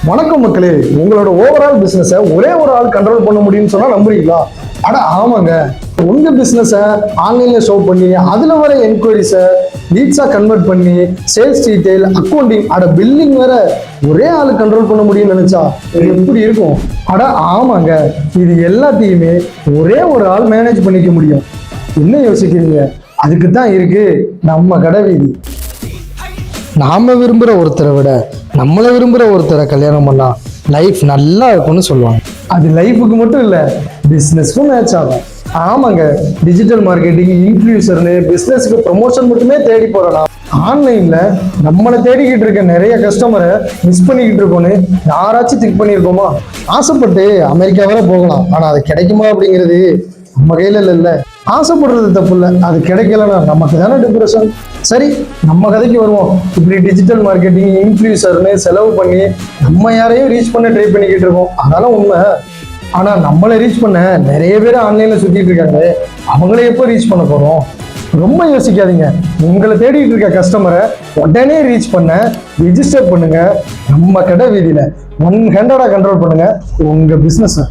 வணக்கம் மக்களே, உங்களோட ஓவரால் பிசினஸை ஒரே ஒரு ஆள் கண்ட்ரோல் பண்ண முடியும்னு சொன்னா நம்புறீங்களா? அட ஆமாங்க. உங்க பிசினஸை ஆன்லைன்ல ஷோ பண்ணி அதுல வர என்கொயரிஸை லீட்ஸா கன்வெர்ட் பண்ணி சேல்ஸ் டீடைல், அக்கௌண்டிங், பில்லிங் வேற ஒரே ஆள் கண்ட்ரோல் பண்ண முடியும்னு நினைச்சா இது எப்படி இருக்கும்? அட ஆமாங்க, இது எல்லாத்தையுமே ஒரே ஒரு ஆள் மேனேஜ் பண்ணிக்க முடியும். என்ன யோசிக்கிறீங்க? அதுக்கு தான் இருக்கு நம்ம கடை வீதி. நாம விரும்புகிற ஒருத்தரை விட நம்மளை விரும்புகிற ஒருத்தரை கல்யாணம் பண்ணா லைஃப் நல்லா இருக்கும்னு சொல்லுவாங்க. அது லைஃபுக்கு மட்டும் இல்லை, பிஸ்னஸ்க்கும் மேட்ச் ஆகும். ஆமாங்க, டிஜிட்டல் மார்க்கெட்டிங், இன்ஃப்ளூயன்சர்னு பிஸ்னஸ்க்கு ப்ரமோஷன் மட்டுமே தேடி போறலாம். ஆன்லைன்ல நம்மளை தேடிக்கிட்டு இருக்க நிறைய கஸ்டமரை மிஸ் பண்ணிக்கிட்டு இருக்கோன்னு யாராச்சும் திங்க் பண்ணியிருக்கோமா? ஆசைப்பட்டு அமெரிக்கா வரை போகலாம், ஆனால் அது கிடைக்குமா அப்படிங்கிறது நம்ம கையில இல்ல. ஆசைப்படுறது தப்பு இல்லை, அது கிடைக்கலன்னா நமக்கு தானே டிப்ரெஷன். சரி, நம்ம கதைக்கு வருவோம். இப்படி டிஜிட்டல் மார்க்கெட்டிங், இன்ஃப்ளூயன்சர்னு செலவு பண்ணி நம்ம யாரையும் ரீச் பண்ண ட்ரை பண்ணிக்கிட்டு இருக்கோம். அதனால உண்மை. ஆனா நம்மளை ரீச் பண்ண நிறைய பேர் ஆன்லைன்ல சுத்திட்டு இருக்காங்க. அவங்கள எப்போ ரீச் பண்ண போறோம்? ரொம்ப யோசிக்காதீங்க. உங்களை தேடிட்டு இருக்க கஸ்டமரை உடனே ரீச் பண்ண ரிஜிஸ்டர் பண்ணுங்க. நம்ம கடை வீதியில 100 கண்ட்ரோல் பண்ணுங்க உங்க பிசினஸ்.